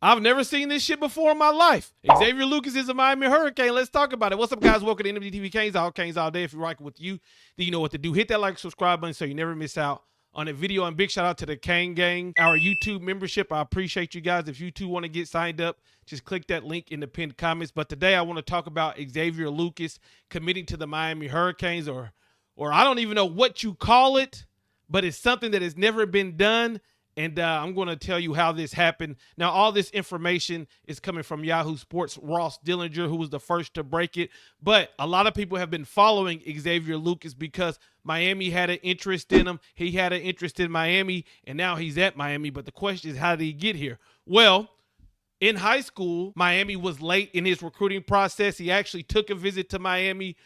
I've never seen this shit before in my life. Xavier Lucas is a Miami Hurricane. Let's talk about it. What's up, guys? Welcome to NMD Canes all day. If you're rocking with you, then you know what to do. Hit that like, subscribe button so you never miss out on a video. And big shout out to the Kane Gang, our YouTube membership. I appreciate you guys. If you too want to get signed up, just click that link in the pinned comments. But today I want to talk about Xavier Lucas committing to the Miami Hurricanes, or I don't even know what you call it, but it's something that has never been done. And I'm going to tell you how this happened. Now, all this information is coming from Yahoo Sports' Ross Dillinger, who was the first to break it. But a lot of people have been following Xavier Lucas because Miami had an interest in him. He had an interest in Miami, and now he's at Miami. But the question is, how did he get here? Well, in high school, Miami was late in his recruiting process. He actually took a visit to Miami.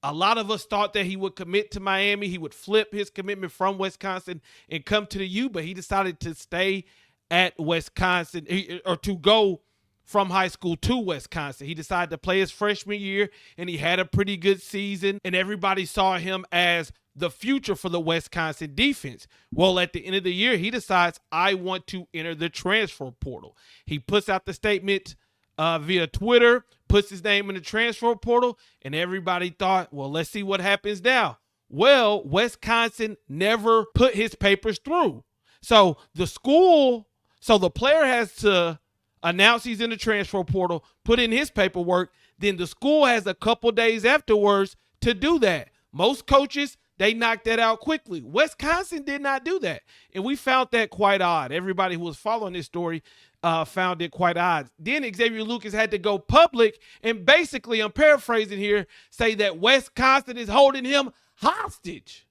A lot of us thought that he would commit to Miami. He would flip his commitment from Wisconsin and come to the U, but he decided to stay at Wisconsin, or to go from high school to Wisconsin. He decided to play his freshman year, and he had a pretty good season, and everybody saw him as the future for the Wisconsin defense. Well, at the end of the year, he decides, I want to enter the transfer portal. He puts out the statement via Twitter, puts his name in the transfer portal, and everybody thought, well, let's see what happens now. Well, Wisconsin never put his papers through. So the player has to announce he's in the transfer portal, put in his paperwork, then the school has a couple days afterwards to do that. Most coaches, they knocked that out quickly. Wisconsin did not do that, and we found that quite odd. Everybody who was following this story found it quite odd. Then Xavier Lucas had to go public and basically, I'm paraphrasing here, say that Wisconsin is holding him hostage.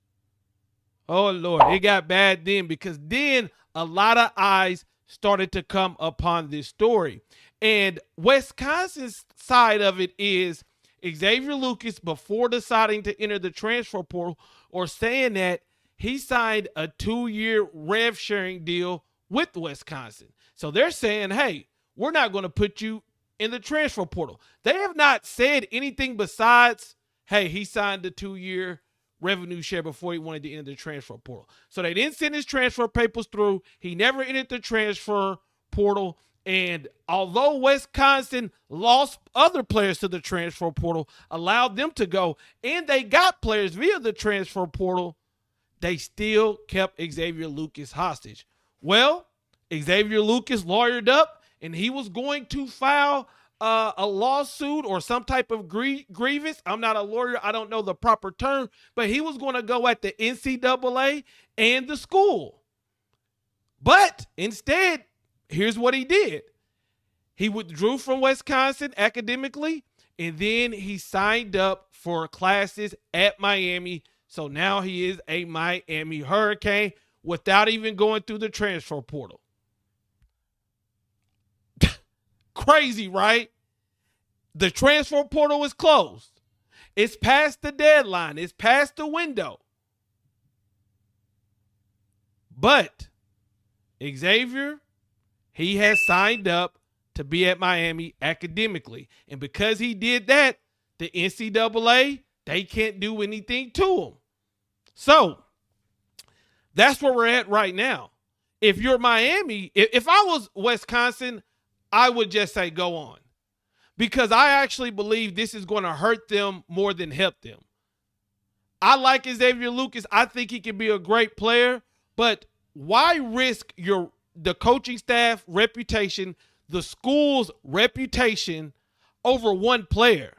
Oh, Lord, it got bad then, because then a lot of eyes started to come upon this story. And Wisconsin's side of it is Xavier Lucas, before deciding to enter the transfer portal, or saying that he signed a 2-year rev sharing deal with Wisconsin. So they're saying, hey, we're not going to put you in the transfer portal. They have not said anything besides, hey, he signed a 2-year revenue share before he wanted to enter the transfer portal. So they didn't send his transfer papers through. He never entered the transfer portal. And although Wisconsin lost other players to the transfer portal, allowed them to go, and they got players via the transfer portal, they still kept Xavier Lucas hostage. Well, Xavier Lucas lawyered up, and he was going to file a lawsuit or some type of grievance. I'm not a lawyer. I don't know the proper term, but he was going to go at the NCAA and the school. But instead, here's what he did. He withdrew from Wisconsin academically, and then he signed up for classes at Miami. So now he is a Miami Hurricane without even going through the transfer portal. Crazy, right? The transfer portal is closed. It's past the deadline. It's past the window. But Xavier, he has signed up to be at Miami academically. And because he did that, the NCAA, they can't do anything to him. So that's where we're at right now. If you're Miami, if I was Wisconsin, I would just say go on, because I actually believe this is going to hurt them more than help them. I like Xavier Lucas. I think he can be a great player, but why risk the coaching staff reputation, the school's reputation over one player?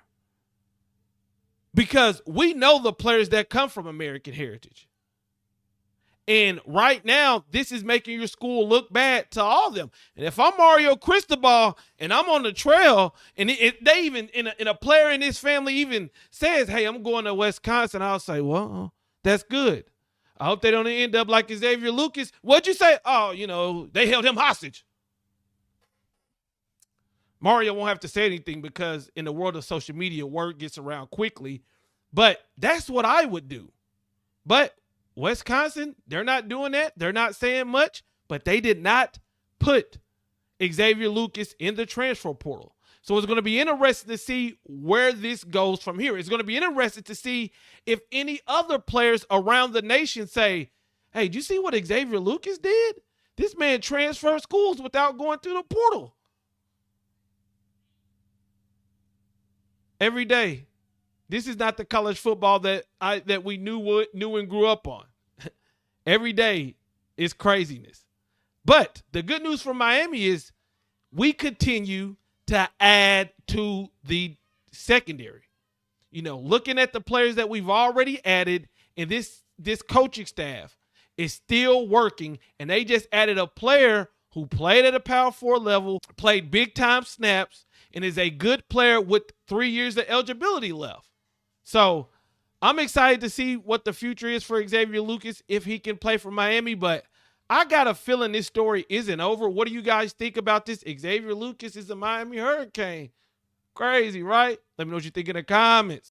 Because we know the players that come from American heritage. And right now, this is making your school look bad to all of them. And if I'm Mario Cristobal and I'm on the trail, and they even, in a player in his family even says, hey, I'm going to Wisconsin, I'll say, well, that's good. I hope they don't end up like Xavier Lucas. What'd you say? Oh, they held him hostage. Mario won't have to say anything, because in the world of social media, word gets around quickly. But that's what I would do. But Wisconsin, they're not doing that. They're not saying much, but they did not put Xavier Lucas in the transfer portal. So it's going to be interesting to see where this goes from here. It's going to be interesting to see if any other players around the nation say, hey, did you see what Xavier Lucas did? This man transferred schools without going through the portal. Every day. This is not the college football that we knew and grew up on. Every day is craziness. But the good news for Miami is we continue to add to the secondary. You know, looking at the players that we've already added, and this coaching staff is still working, and they just added a player who played at a Power 4 level, played big-time snaps, and is a good player with 3 years of eligibility left. So I'm excited to see what the future is for Xavier Lucas if he can play for Miami, but I got a feeling this story isn't over. What do you guys think about this? Xavier Lucas is a Miami Hurricane. Crazy, right? Let me know what you think in the comments.